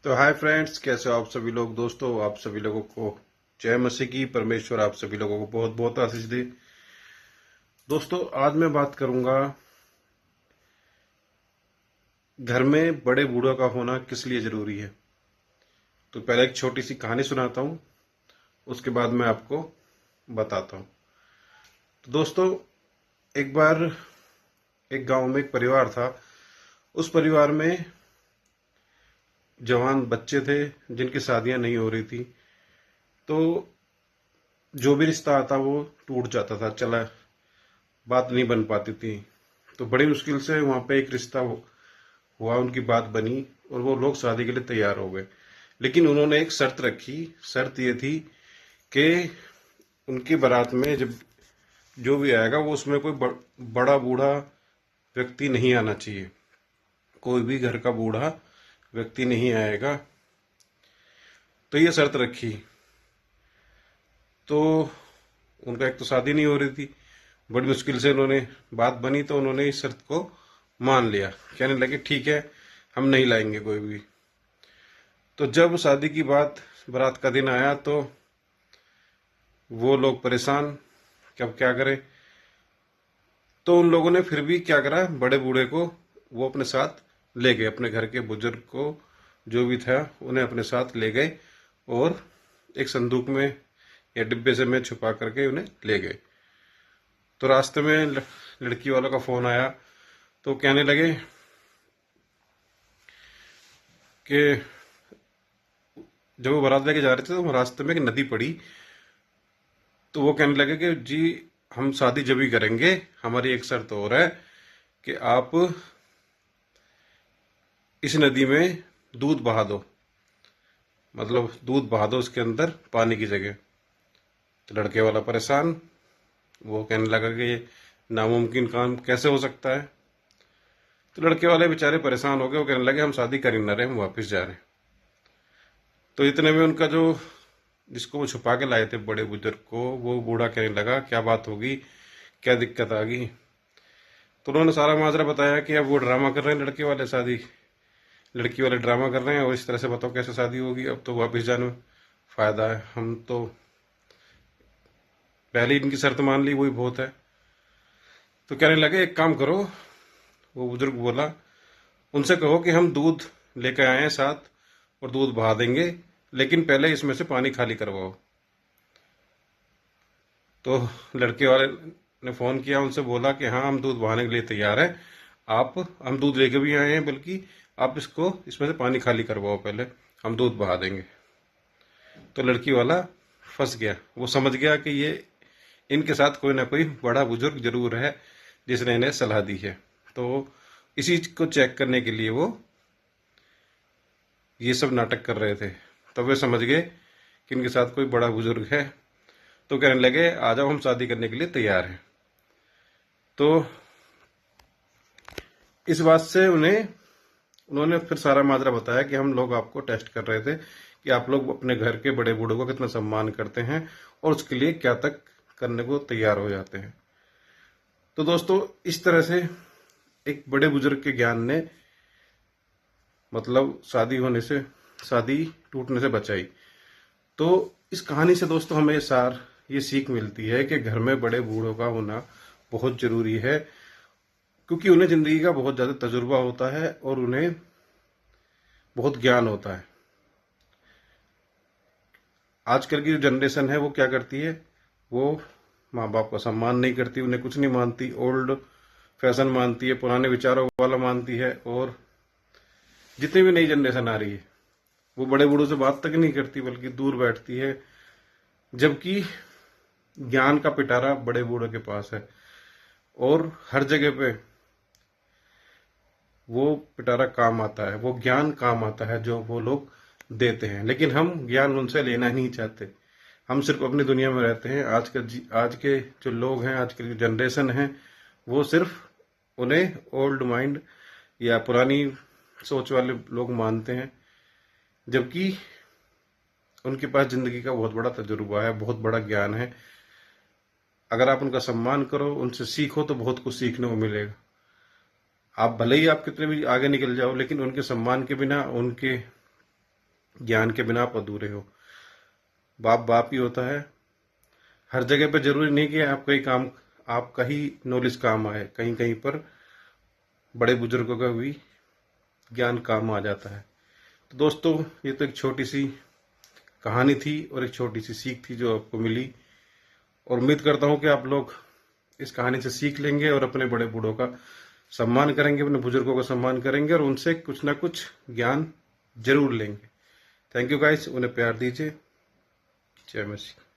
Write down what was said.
तो hi friends, कैसे हो आप सभी लोग। दोस्तों, आप सभी लोगों को जय मसीह की। परमेश्वर आप सभी लोगों को बहुत बहुत आशीष दे। दोस्तों, आज मैं बात करूंगा घर में बड़े बूढ़ों का होना किस लिए जरूरी है। तो पहले एक छोटी सी कहानी सुनाता हूं, उसके बाद मैं आपको बताता हूं। तो दोस्तों, एक बार एक गांव में एक परिवार था। उस परिवार में जवान बच्चे थे जिनकी शादियां नहीं हो रही थी। तो जो भी रिश्ता आता वो टूट जाता था, चला बात नहीं बन पाती थी। तो बड़ी मुश्किल से वहां पे एक रिश्ता हुआ, उनकी बात बनी और वो लोग शादी के लिए तैयार हो गए। लेकिन उन्होंने एक शर्त रखी। शर्त ये थी कि उनकी बारात में जब जो भी आएगा वो उसमें कोई बड़ा बूढ़ा व्यक्ति नहीं आना चाहिए। कोई भी घर का बूढ़ा व्यक्ति नहीं आएगा। तो ये शर्त रखी। तो उनका एक तो शादी नहीं हो रही थी, बड़ी मुश्किल से उन्होंने बात बनी तो उन्होंने इस शर्त को मान लिया। कहने लगे ठीक है, हम नहीं लाएंगे कोई भी। तो जब शादी की बारात का दिन आया तो वो लोग परेशान कि अब क्या करें। तो उन लोगों ने फिर भी क्या करा, बड़े बूढ़े को वो अपने साथ ले गए। अपने घर के बुजुर्ग को जो भी था उन्हें अपने साथ ले गए और एक संदूक में या डिब्बे से में छुपा करके उन्हें ले गए। तो रास्ते में लड़की वालों का फोन आया। तो कहने लगे कि जब वो बारात लेके जा रहे थे तो रास्ते में एक नदी पड़ी। तो वो कहने लगे कि जी, हम शादी जब ही करेंगे, हमारी एक शर्त और है कि आप इस नदी में दूध बहा दो, मतलब दूध बहा दो उसके अंदर पानी की जगह। तो लड़के वाला परेशान, वो कहने लगा कि ये नामुमकिन काम कैसे हो सकता है। तो लड़के वाले बेचारे परेशान हो गए। वो कहने लगे हम शादी कर ही ना रहे, हम वापस जा रहे हैं। तो इतने में उनका जो जिसको वो छुपा के लाए थे बड़े बुजुर्ग को, वो बूढ़ा कहने लगा क्या बात होगी, क्या दिक्कत आ गई। तो उन्होंने सारा माजरा बताया कि अब वो ड्रामा कर रहे हैं लड़की वाले ड्रामा कर रहे हैं और इस तरह से बताओ कैसे शादी होगी। अब तो वापस जाने में फायदा है, हम तो पहले ही इनकी शर्त मान ली, वही बहुत है। तो कहने लगे एक काम करो, वो बुजुर्ग बोला, उनसे कहो कि हम दूध लेकर आए हैं साथ और दूध बहा देंगे, लेकिन पहले इसमें से पानी खाली करवाओ। तो लड़के वाले ने फोन किया, उनसे बोला कि हाँ, हम दूध बहाने के लिए तैयार हैं। हम दूध लेके भी आए हैं, बल्कि आप इसमें से पानी खाली करवाओ, पहले हम दूध बहा देंगे। तो लड़की वाला फंस गया। वो समझ गया कि ये इनके साथ कोई ना कोई बड़ा बुजुर्ग जरूर है जिसने इन्हें सलाह दी है। तो इसी को चेक करने के लिए वो ये सब नाटक कर रहे थे। तब वे समझ गए कि इनके साथ कोई बड़ा बुजुर्ग है। तो कहने लगे आ जाओ, हम शादी करने के लिए तैयार हैं। तो इस बात से उन्होंने फिर सारा माजरा बताया कि हम लोग आपको टेस्ट कर रहे थे कि आप लोग अपने घर के बड़े बूढ़ों का कितना सम्मान करते हैं और उसके लिए क्या तक करने को तैयार हो जाते हैं। तो दोस्तों, इस तरह से एक बड़े बुजुर्ग के ज्ञान ने मतलब शादी टूटने से बचाई। तो इस कहानी से दोस्तों हमें ये सीख मिलती है कि घर में बड़े बूढ़ों का होना बहुत जरूरी है, क्योंकि उन्हें जिंदगी का बहुत ज्यादा तजुर्बा होता है और उन्हें बहुत ज्ञान होता है। आजकल की जो जनरेशन है वो क्या करती है, वो माँ बाप का सम्मान नहीं करती, उन्हें कुछ नहीं मानती, ओल्ड फैशन मानती है, पुराने विचारों वाला मानती है। और जितनी भी नई जनरेशन आ रही है वो बड़े बूढ़ों से बात तक नहीं करती, बल्कि दूर बैठती है। जबकि ज्ञान का पिटारा बड़े बूढ़ों के पास है और हर जगह पे वो पिटारा काम आता है, वो ज्ञान काम आता है जो वो लोग देते हैं। लेकिन हम ज्ञान उनसे लेना ही नहीं चाहते। हम सिर्फ अपनी दुनिया में रहते हैं। आज के जो लोग हैं, आज की जो जनरेशन है, वो सिर्फ उन्हें ओल्ड माइंड या पुरानी सोच वाले लोग मानते हैं, जबकि उनके पास जिंदगी का बहुत बड़ा तजुर्बा है, बहुत बड़ा ज्ञान है। अगर आप उनका सम्मान करो, उनसे सीखो, तो बहुत कुछ सीखने को मिलेगा। आप भले ही आप कितने भी आगे निकल जाओ, लेकिन उनके सम्मान के बिना, उनके ज्ञान के बिना आप अधूरे हो। बाप बाप ही होता है। हर जगह पे जरूरी नहीं कि आपका ही नॉलेज काम आए, कहीं कहीं पर बड़े बुजुर्गों का भी ज्ञान काम आ जाता है। तो दोस्तों, ये तो एक छोटी सी कहानी थी और एक छोटी सी सीख थी जो आपको मिली, और उम्मीद करता हूँ कि आप लोग इस कहानी से सीख लेंगे और अपने बड़े बूढ़ों का सम्मान करेंगे, अपने बुजुर्गों का सम्मान करेंगे और उनसे कुछ ना कुछ ज्ञान जरूर लेंगे। थैंक यू गाइस, उन्हें प्यार दीजिए। जय मसीह।